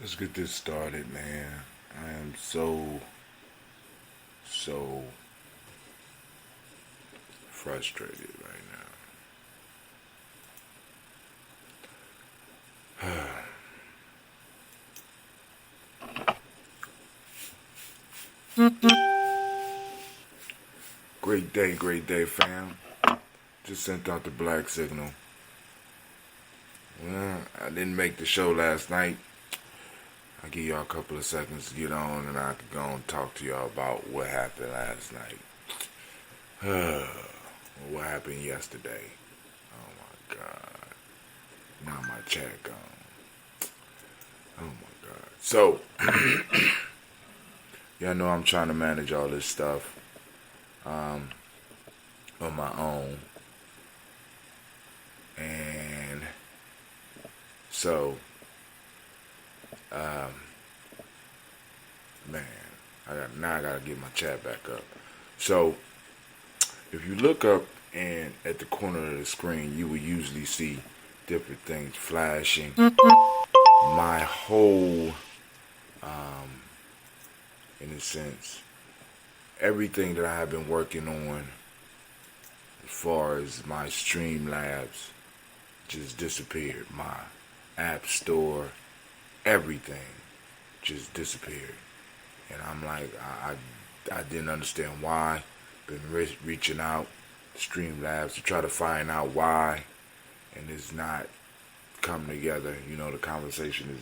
Let's get this started, man. I am so frustrated right now. Great day, fam. Just sent out the black signal. Well, I didn't make the show last night. I'll give y'all a couple of seconds to get on and I can go and talk to y'all about what happened last night. What happened yesterday? Oh my God. Now my chat gone. Oh my God. So, y'all know I'm trying to manage all this stuff on my own. And so, man, I gotta get my chat back up. So, if you look up and at the corner of the screen, you will usually see different things flashing. My whole, in a sense, everything that I have been working on as far as my Streamlabs just disappeared. My app store, everything just disappeared. And I'm like, I didn't understand why. Been reaching out Streamlabs to try to find out why, and it's not coming together. You know, the conversation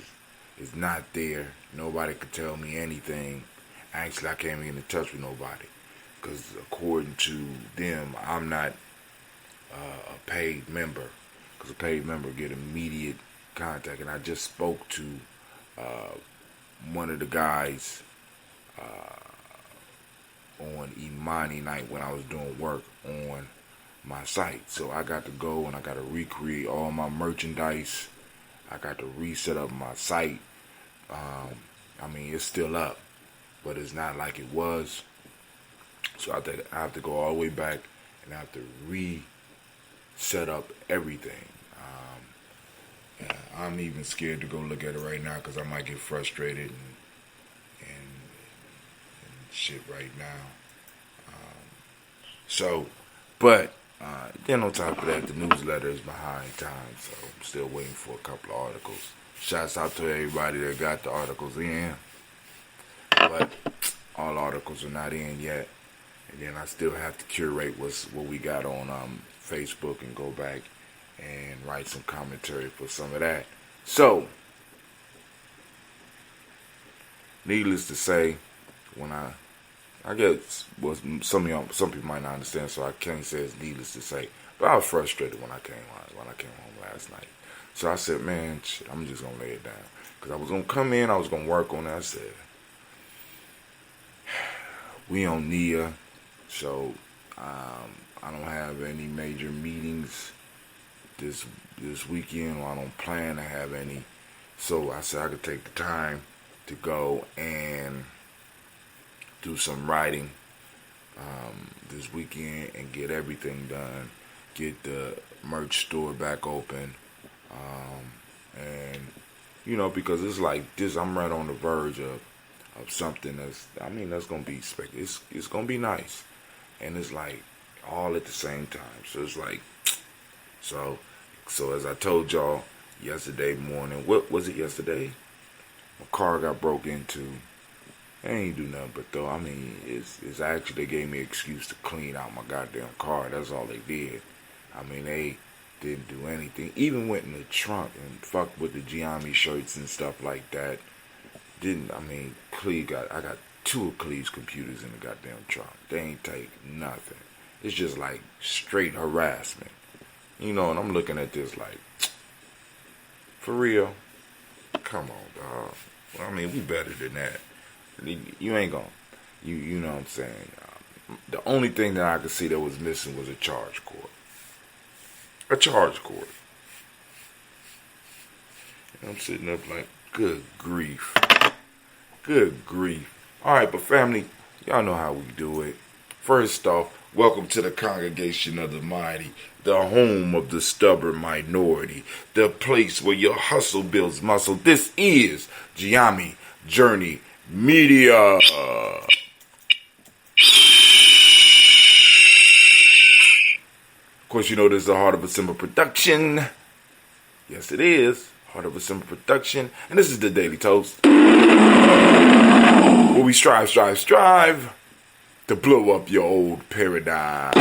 is not there. Nobody could tell me anything. Actually, I can't even get in touch with nobody because according to them, I'm not a paid member, because a paid member get immediate contact. And I just spoke to one of the guys on Imani night when I was doing work on my site. So I got to go and I got to recreate all my merchandise. I got to reset up my site. I mean, it's still up, but it's not like it was. So I have to go all the way back and I have to reset up everything. And I'm even scared to go look at it right now because I might get frustrated and shit right now. But then on top of that, the newsletter is behind time, so I'm still waiting for a couple of articles. Shouts out to everybody that got the articles in, but all articles are not in yet. And then I still have to curate what we got on Facebook and go back and write some commentary for some of that. So, needless to say, when I guess some people might not understand, so I can't say it's needless to say. But I was frustrated when I came home last night. So I said, man, shit, I'm just gonna lay it down, because I was gonna come in, I was gonna work on it. I said, we on Nia, so I don't have any major meetings this weekend, or I don't plan to have any. So I said I could take the time to go and do some writing this weekend and get everything done, get the merch store back open, and you know, because it's like this, I'm right on the verge of something that's gonna be it's gonna be nice, and it's like all at the same time. So it's like, so as I told y'all yesterday morning, what was it yesterday? My car got broke into. They ain't do nothing but though. I mean, it's actually, they gave me an excuse to clean out my goddamn car. That's all they did. I mean, they didn't do anything. Even went in the trunk and fucked with the Gye-Nyame shirts and stuff like that. I got two of Cleve's computers in the goddamn trunk. They ain't take nothing. It's just like straight harassment. You know, and I'm looking at this like, for real? Come on, dog. Well, I mean, we better than that. You ain't gonna, you know what I'm saying. The only thing that I could see that was missing was a charge cord. A charge cord. And I'm sitting up like, good grief. Good grief. Alright, but family, y'all know how we do it. First off, Welcome to the congregation of the mighty, the home of the stubborn minority, the place where your hustle builds muscle. This is Gye-Nyame Journey Media. Of course, you know this is the Heart of a Simple production. Yes, it is. Heart of a Simple production. And this is the Daily Toast, where we strive to blow up your old paradigm.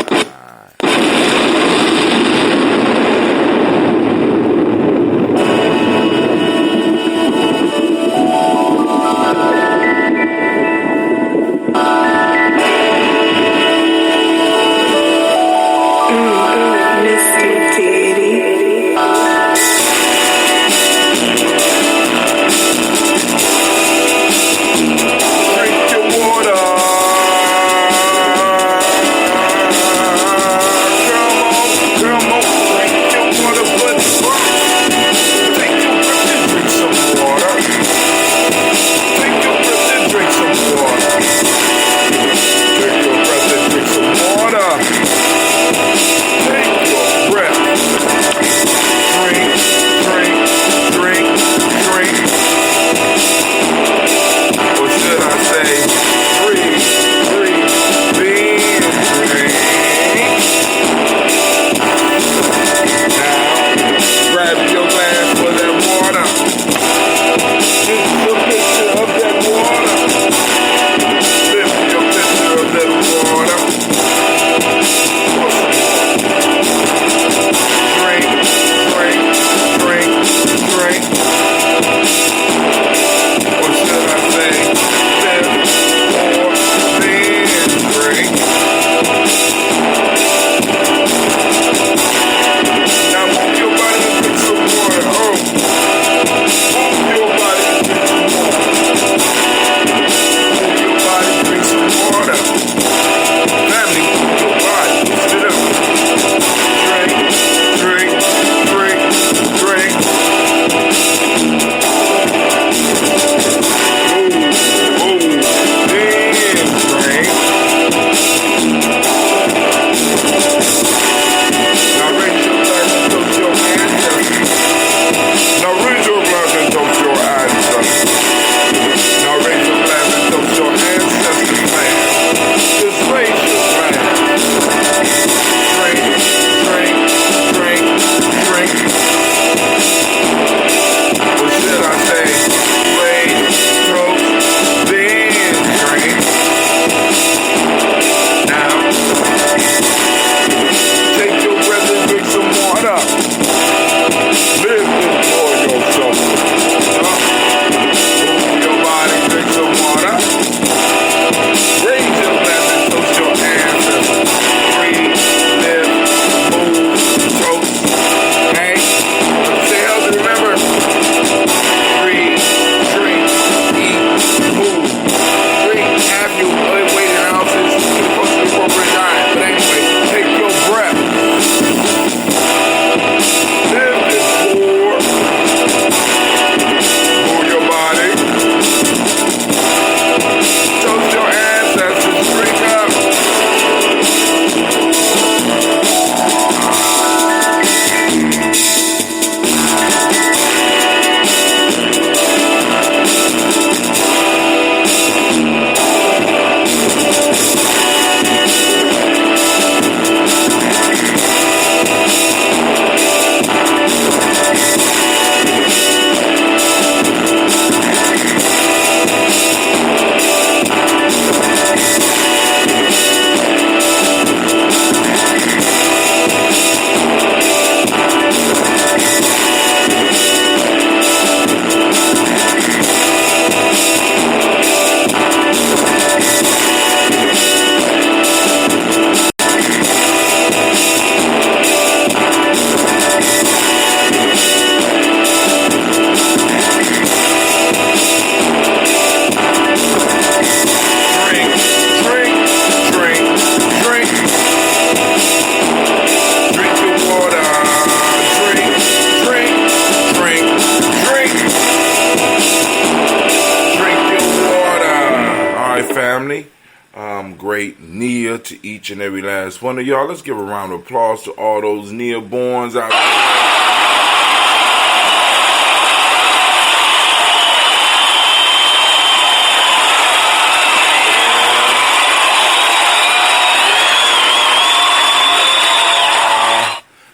family. great Nia to each and every last one of y'all. Let's give a round of applause to all those Nia borns out there.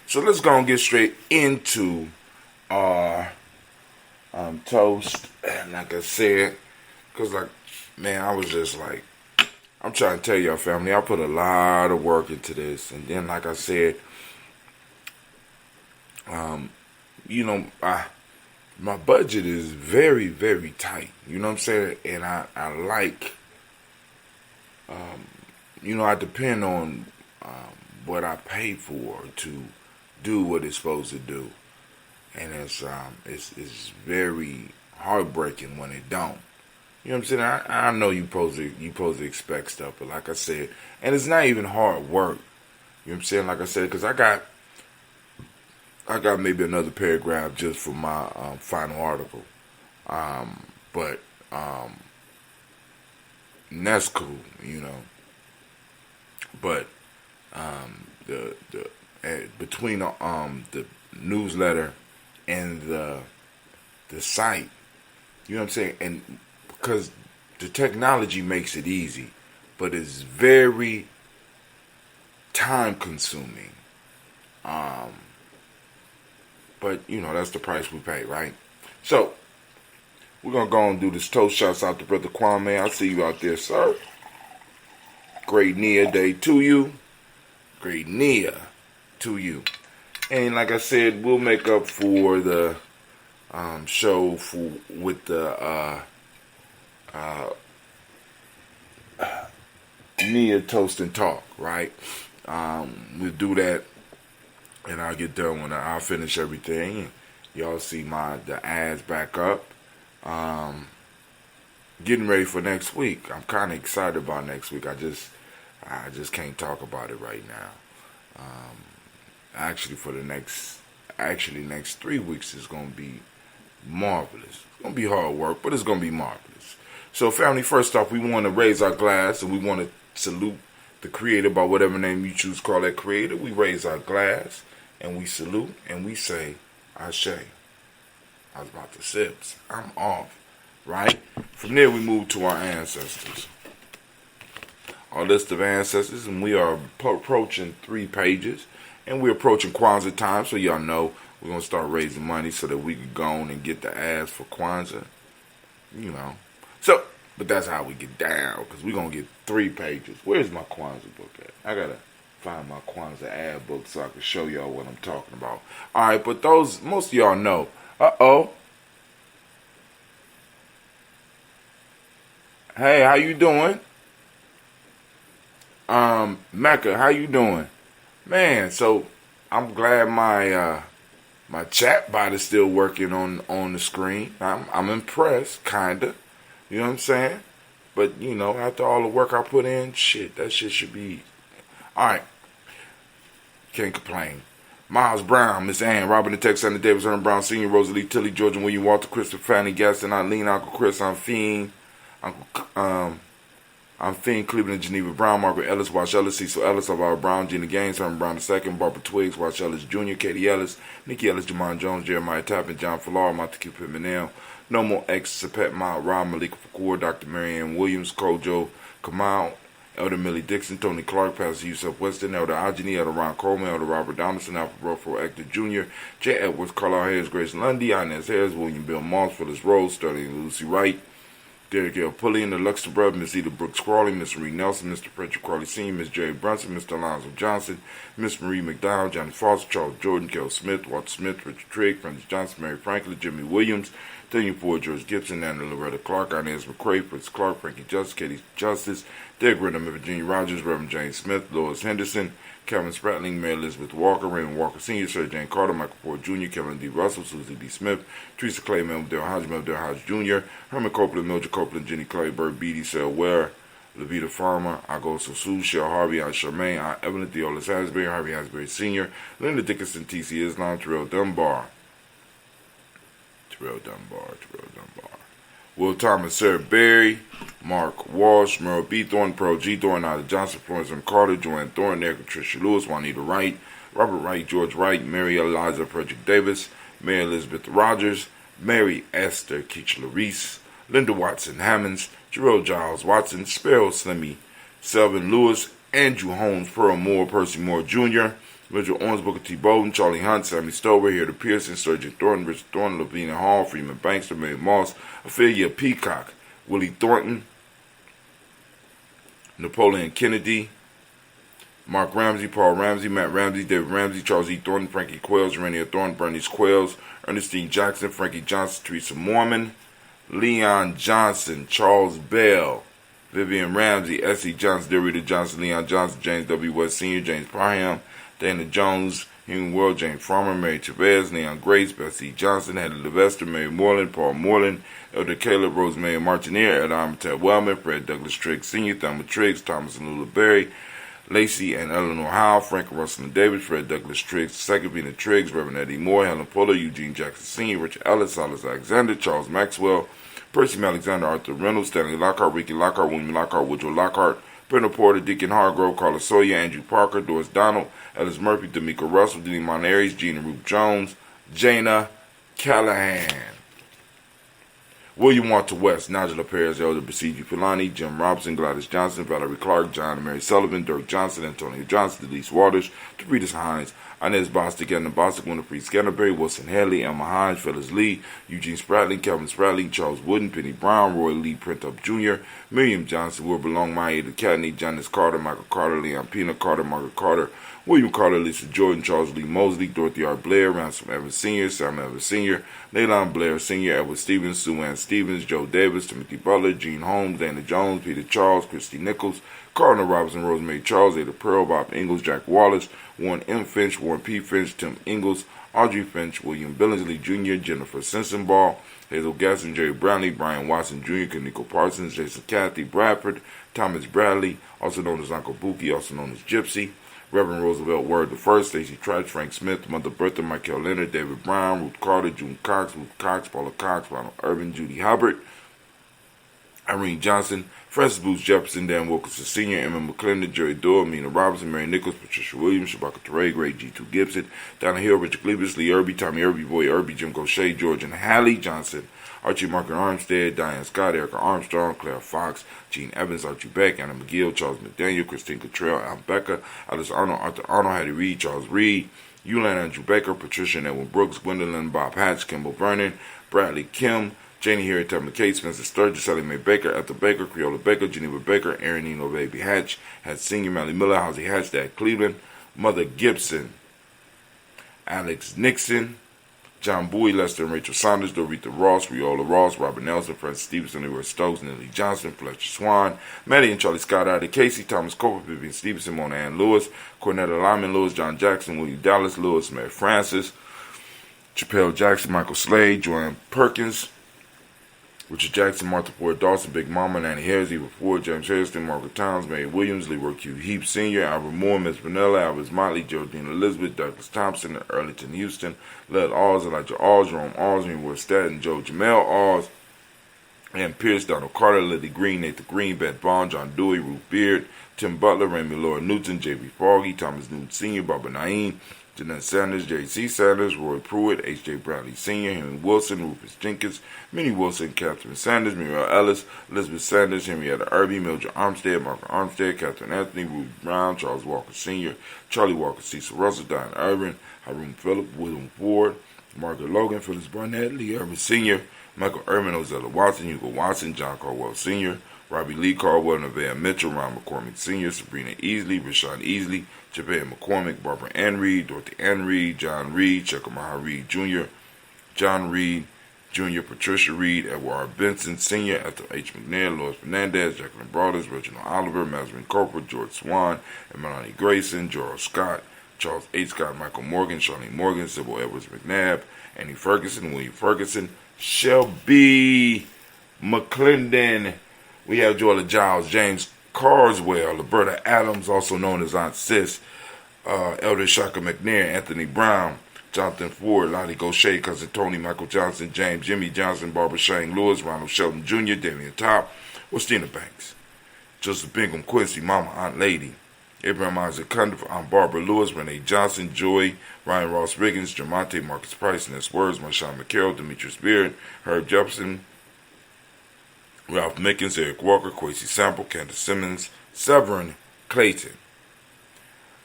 So let's go and get straight into our toast. And like I said, because man, I was just like, I'm trying to tell y'all, family, I put a lot of work into this. And then, like I said, my budget is very, very tight. You know what I'm saying? And I like, I depend on what I pay for to do what it's supposed to do. And it's very heartbreaking when it don't. You know what I'm saying? I know you supposed to expect stuff, but like I said, and it's not even hard work. You know what I'm saying? Like I said, because I got maybe another paragraph just for my final article, but and that's cool, But the between the newsletter and the site, you know what I'm saying, and because the technology makes it easy, but it's very time consuming. But that's the price we pay, right? So we're gonna go and do this toast. Shouts out to Brother Kwame. I see you out there, sir. Great Nia Day to you. Great Nia to you. And like I said, we'll make up for the show with the Nia Toast and Talk, right? We'll do that, and I'll get done when I'll finish everything. And y'all see the ads back up. Getting ready for next week. I'm kind of excited about next week. I just can't talk about it right now. Actually, next 3 weeks is going to be marvelous. It's going to be hard work, but it's going to be marvelous. So, family, first off, we want to raise our glass and we want to salute the creator by whatever name you choose to call that creator. We raise our glass and we salute and we say, Ashe. I was about to sips. I'm off, right? From there, we move to our ancestors. Our list of ancestors, and we are approaching 3 pages. And we're approaching Kwanzaa time, so y'all know we're going to start raising money so that we can go on and get the ads for Kwanzaa. So, but that's how we get down, because we're going to get 3 pages. Where's my Kwanzaa book at? I got to find my Kwanzaa ad book so I can show y'all what I'm talking about. All right, but most of y'all know. Uh-oh. Hey, how you doing? Mecca, how you doing? Man, so I'm glad my chat bot is still working on the screen. I'm impressed, kinda. You know what I'm saying? But after all the work I put in, that shit should be all right. Can't complain. Miles Brown, Miss Ann, Robin the Tech, Sandy Davis, Herman Brown Sr., Rosalie Tilly, Georgia William, Walter, Christopher, Fanny, Gaston, Eileen, Uncle Chris, I'm Fiend, I'm Fiend, Cleveland, Geneva Brown, Margaret Ellis, Wash Ellis, Cecil Ellis, Alvaro Brown, Gina Gaines, Herman Brown II, Barbara Twiggs, Wash Ellis Jr., Katie Ellis, Nikki Ellis, Jamon Jones, Jeremiah Tappan, John Fallar, Montague Pimenel, No More X, Sapet Mount, Rob Malika Fakour, Dr. Marianne Williams, Kojo Kamal, Elder Millie Dixon, Tony Clark, Pastor Yusuf Weston, Elder Ajani, Elder Ron Coleman, Elder Robert Donaldson, Alfred Ruffalo, Actor Jr., J. Edwards, Carlisle Harris, Grace Lundy, Inez Harris, William Bill Moss, Phyllis Rose, Sterling Lucy Wright, Derek L. Pullian, the Luxor Brothers, Miss Eda Brooks Crawley, Miss Marie Nelson, Mr. Frederick Crawley Sr., Miss Jerry Brunson, Mr. Alonzo Johnson, Miss Marie McDowell, Johnny Foster, Charles Jordan, Kel Smith, Walter Smith, Richard Trigg, Francis Johnson, Mary Franklin, Jimmy Williams, Daniel Ford, George Gibson, Anna Loretta Clark, Inez McCrae, Fritz Clark, Frankie Justice, Katie Justice, Derek Renham, Virginia Rogers, Reverend James Smith, Lois Henderson, Kevin Spratling, Mary Elizabeth Walker, Raymond Walker Sr., Sir Jane Carter, Michael Ford Jr., Kevin D. Russell, Susie B. Smith, Teresa Clay, Melville Hodge, Melville Hodge Jr., Herman Copeland, Mildred Copeland, Jenny Clay, Bert Beatty, Sarah Ware, Levita Farmer, Agosto Sue, Shell Harvey, I Charmaine, I Evelyn Theolis Hasbury, Harvey Hasbury Sr., Linda Dickinson, T.C. Islam, Terrell Dunbar, Will Thomas, Sarah Berry, Mark Walsh, Merle B. Thornton, Pearl G. Thornton, Ida Johnson, Florence M. Carter, Joanne Thornton, Erica Tricia Lewis, Juanita Wright, Robert Wright, George Wright, Mary Eliza Frederick Davis, Mary Elizabeth Rogers, Mary Esther Keachler Reese, Linda Watson Hammonds, Jerome Giles Watson, Sparrow Slimmy, Selvin Lewis, Andrew Holmes, Pearl Moore, Percy Moore Jr., Richard Owens, Booker T. Bowden, Charlie Hunt, Sammy Stover, Here to Pearson, Sturgeon Thornton, Richard Thornton, Lavina Hall, Freeman Banks, Mary Moss, Ophelia Peacock, Willie Thornton, Napoleon Kennedy, Mark Ramsey, Paul Ramsey, Matt Ramsey, David Ramsey, Charles E. Thornton, Frankie Quails, Rainier Thornton, Bernice Quails, Ernestine Jackson, Frankie Johnson, Teresa Mormon, Leon Johnson, Charles Bell, Vivian Ramsey, S.E. Johnson, Derrida Johnson, Leon Johnson, James W. West Sr., James Parham, Dana Jones, Human World, James Farmer, Mary Chavez, Leon Grace, Bessie Johnson, Heather Levester, Mary Moreland, Paul Moreland, Elder Caleb, Rosemary Martineer, Ed Amateur Wellman, Fred Douglas Triggs Sr., Thelma Triggs, Thomas and Lula Berry, Lacey and Eleanor Howe, Frank Russell and Davis, Fred Douglas Triggs II, Vina Triggs, Reverend Eddie Moore, Helen Fuller, Eugene Jackson Sr., Richard Ellis, Silas Alexander, Charles Maxwell, Percy Alexander, Arthur Reynolds, Stanley Lockhart, Ricky Lockhart, William Lockhart, Woodrow Lockhart, Brenda Porter, Deacon Hargrove, Carla Sawyer, Andrew Parker, Doris Donald, Ellis Murphy, D'Amico Russell, Denny Monares, Gina Ruth Jones, Jana Callahan, William Walter West, Nigella Perez, Elder Basiji Pilani, Jim Robinson, Gladys Johnson, Valerie Clark, John and Mary Sullivan, Dirk Johnson, Antonio Johnson, Delise Waters, Tabritas Hines, Inez Bostic, Edna Bostic, Winifred Scanterbury, Wilson Haley, Emma Hines, Phyllis Lee, Eugene Spratling, Kelvin Spratling, Charles Wooden, Penny Brown, Roy Lee Printup Jr., Miriam Johnson, Wilbur Long, Maya Cadney, Janice Carter, Michael Carter, Leon Pina Carter, Margaret Carter, William Carter, Lisa Jordan, Charles Lee Mosley, Dorothy R. Blair, Ransom Evans Sr., Sam Evans Sr., Leylon Blair Sr., Edward Stevens, Sue Ann Stevens, Joe Davis, Timothy Butler, Gene Holmes, Dana Jones, Peter Charles, Christy Nichols, Cardinal Robinson, Rosemary Charles, Ada Pearl, Bob Ingalls, Jack Wallace, Warren M. Finch, Warren P. Finch, Tim Ingalls, Audrey Finch, William Billingsley Jr., Jennifer Sensenball, Hazel Gasson, Jerry Brownlee, Brian Watson Jr., Kaniko Parsons, Jason Cathy Bradford, Thomas Bradley, also known as Uncle Buki, also known as Gypsy, Reverend Roosevelt Word I, Stacey Trash, Frank Smith, Mother Bertha, Michael Leonard, David Brown, Ruth Carter, June Cox, Ruth Cox, Paula Cox, Ronald Urban, Judy Hubbard, Irene Johnson, Francis Booth Jefferson, Dan Wilkinson Sr., Emma McClendon, Jerry Doyle, Mina Robinson, Mary Nichols, Patricia Williams, Shabaka Teray, Greg G2 Gibson, Donna Hill, Richard Cleavis, Lee Irby, Tommy Irby, Boy Irby, Jim Gaucher, George and Hallie Johnson, Archie Marker Armstead, Diane Scott, Erica Armstrong, Claire Fox, Gene Evans, Archie Beck, Anna McGill, Charles McDaniel, Christine Cottrell, Al Becca, Alice Arnold, Arthur Arnold, Hattie Reed, Charles Reed, Yulan Andrew Baker, Patricia and Edwin Brooks, Gwendolyn Bob Hatch, Kimball Vernon, Bradley Kim, Janie Harry Tubman Kate, Spencer Sturgis, Sally Mae Baker, Ethel Baker, Creola Baker, Geneva Baker, Aaron Eno Baby Hatch, had Senior, Mally Miller, Housie Hatch, Dad Cleveland, Mother Gibson, Alex Nixon, John Bowie, Lester and Rachel Saunders, Dorita Ross, Riola Ross, Robert Nelson, Francis Stevenson, Leroy Stokes, Nellie Johnson, Fletcher Swan, Maddie and Charlie Scott, Ida Casey, Thomas Cooper, Vivian Stevenson, Mona Ann Lewis, Cornetta Lyman Lewis, John Jackson, William Dallas Lewis, Mary Francis, Chappelle Jackson, Michael Slade, Joanne Perkins, Richard Jackson, Martha Ford Dawson, Big Mama, Nanny Harris, Eva Ford, James Harrison, Margaret Towns, Mary Williams, Leroy Q. Heap Sr., Albert Moore, Miss Vanilla, Alvis Motley, Geraldine Elizabeth, Douglas Thompson, Arlington Houston, Led Oz, Elijah Oz, Jerome Oz, Ward Staten, Joe Jamel Oz, Ann Pierce, Donald Carter, Liddy Green, Nathan Green, Beth Bond, John Dewey, Ruth Beard, Tim Butler, Remy Laura Newton, J.B. Foggy, Thomas Newton Sr., Barbara Naeem, Jeanette Sanders, J.C. Sanders, Roy Pruitt, H.J. Bradley Sr., Henry Wilson, Rufus Jenkins, Minnie Wilson, Catherine Sanders, Muriel Ellis, Elizabeth Sanders, Henrietta Irby, Mildred Armstead, Margaret Armstead, Catherine Anthony, Ruth Brown, Charles Walker Sr., Charlie Walker, Cecil Russell, Diane Irvin, Haroon Phillip, William Ford, Margaret Logan, Phyllis Barnett, Lee Irvin Sr., Michael Irvin, Ozella Watson, Hugo Watson, John Caldwell Sr., Robbie Lee Caldwell, Nevaeh Mitchell, Ron McCormick Sr., Sabrina Easley, Rashawn Easley, Japan McCormick, Barbara Ann Reed, Dorothy Ann Reed, John Reed, Chekamaha Reed Jr., John Reed Jr., Patricia Reed, Edward R. Benson Sr., Ethel H. McNair, Lois Fernandez, Jacqueline Broaders, Reginald Oliver, Mazarin Corporal, George Swan, Melanie Grayson, Gerald Scott, Charles H. Scott, Michael Morgan, Charlene Morgan, Sybil Edwards McNabb, Annie Ferguson, William Ferguson, Shelby McClendon. We have Joella Giles, James Carswell, Roberta Adams, also known as Aunt Sis, Elder Shaka McNair, Anthony Brown, Jonathan Ford, Lottie Gaucher, Cousin Tony, Michael Johnson, James Jimmy Johnson, Barbara Shane Lewis, Ronald Shelton Jr., Damian Top, Christina Banks, Joseph Bingham, Quincy, Mama, Aunt Lady, Abraham Isaac Cundiff, Aunt Barbara Lewis, Renee Johnson, Joy, Ryan Ross Riggins, Jamonte Marcus Price, Ness Words, Marshawn McCarroll, Demetrius Beard, Herb Jefferson, Ralph Mickens, Eric Walker, Quincy Sample, Candace Simmons, Severin Clayton,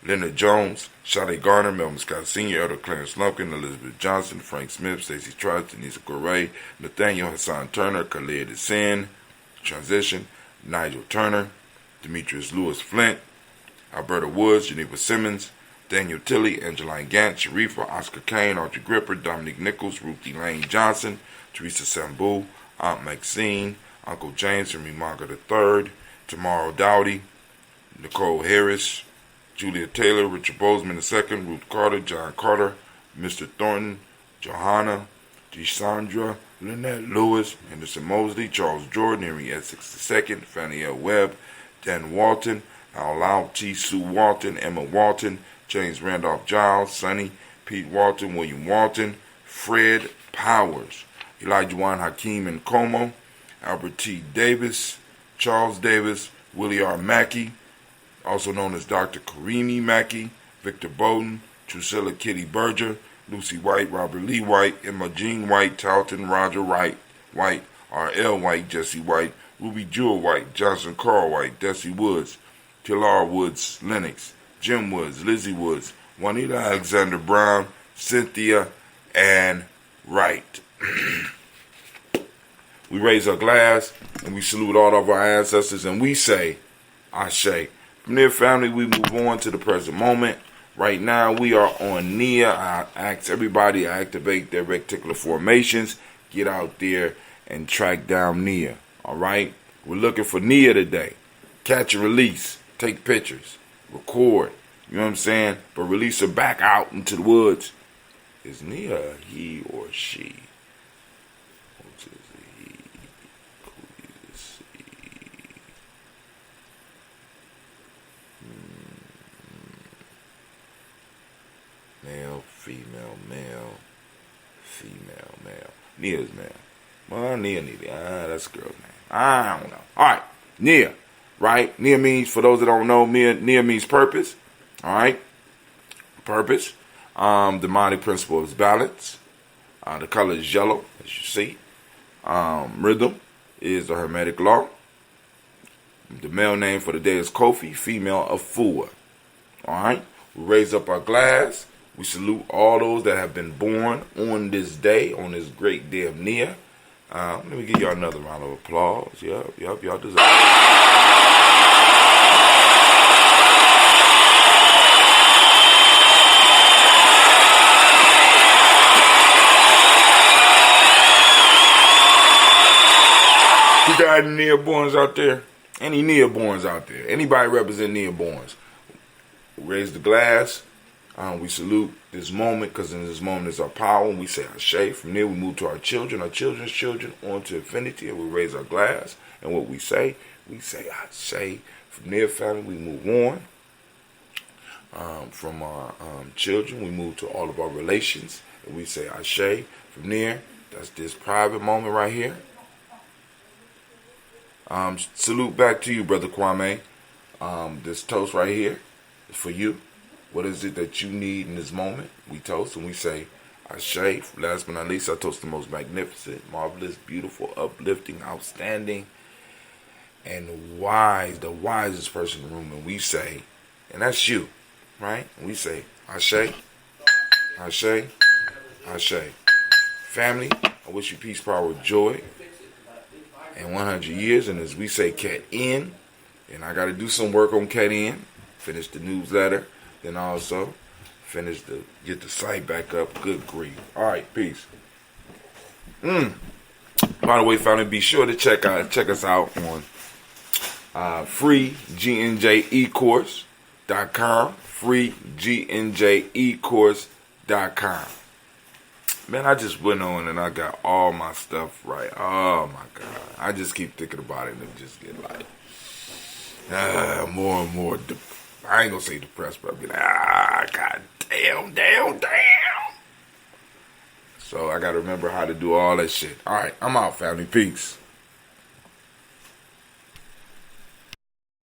Leonard Jones, Sade Garner, Melvin Scott Sr., Elder Clarence Lumpkin, Elizabeth Johnson, Frank Smith, Stacey Trice, Denise Correa, Nathaniel Hassan Turner, Khalid Hassan, Transition, Nigel Turner, Demetrius Lewis Flint, Alberta Woods, Geneva Simmons, Daniel Tilley, Angeline Gant, Sharifa, Oscar Kane, Audrey Gripper, Dominic Nichols, Ruthie Lane Johnson, Teresa Sambu, Aunt Maxine, Uncle James, Henry Margaret III, Tamara Dowdy, Nicole Harris, Julia Taylor, Richard Bozeman II, Ruth Carter, John Carter, Mr. Thornton, Johanna, Desandra, Lynette Lewis, Henderson Mosley, Charles Jordan, Henry Essex II, Fannie L. Webb, Dan Walton, Al Lau, T. Sue Walton, Emma Walton, James Randolph Giles, Sonny, Pete Walton, William Walton, Fred Powers, Elijah Juan Hakeem and Como, Albert T. Davis, Charles Davis, Willie R. Mackey, also known as Dr. Karimi Mackey, Victor Bowden, Drusilla Kitty Berger, Lucy White, Robert Lee White, Emma Jean White, Talton Roger White, R.L. White, Jesse White, Ruby Jewel White, Johnson Carl White, Desi Woods, Killar Woods, Lennox, Jim Woods, Lizzie Woods, Juanita Alexander Brown, Cynthia Ann Wright. We raise our glass and we salute all of our ancestors and we say, Ashe. From there, family, we move on to the present moment. Right now, we are on Nia. I ask everybody to activate their reticular formations. Get out there and track down Nia. All right? We're looking for Nia today. Catch and release. Take pictures. Record. You know what I'm saying? But release her back out into the woods. Is Nia a he or she? What is a he? Who is a she? Male, female, male, female, male. Nia's male. Well, Nia. That's a girl's name. I don't know. All right. Nia. Right? Nia means, for those that don't know, Nia means purpose. All right? Purpose. The demonic principle is balance. The color is yellow, as you see. Rhythm is the Hermetic law. The male name for the day is Kofi, female Afua. All right? We raise up our glass. We salute all those that have been born on this day, on this great day of Nia. Let me give y'all another round of applause. Yep, y'all deserve it. You got any Nia-borns out there? Any Nia-borns out there? Anybody represent Nia-borns? Raise the glass. We salute this moment because in this moment is our power. And we say Ashe. From there we move to our children's children, on to infinity. And we raise our glass. And what we say Ashe. From there, family, we move on. From our children, we move to all of our relations. And we say Ashe. From there, that's this private moment right here. Salute back to you, Brother Kwame. This toast right here is for you. What is it that you need in this moment? We toast and we say, Ashe. Last but not least, I toast the most magnificent, marvelous, beautiful, uplifting, outstanding, and wise, the wisest person in the room. And we say, and that's you, right? And we say, Ashe, Ashe, Ashe. Family, I wish you peace, power, joy, and 100 years. And as we say, Cat in, and I got to do some work on Cat in, finish the newsletter. Then also get the site back up. Good grief. All right, peace. By the way, family, be sure to check us out on freegnjecourse.com. freegnjecourse.com. Man, I just went on and I got all my stuff right. Oh my God. I just keep thinking about it and it just get like more and more I ain't gonna say depressed, but I'll be like, God damn. So I gotta remember how to do all that shit. All right, I'm out, family. Peace.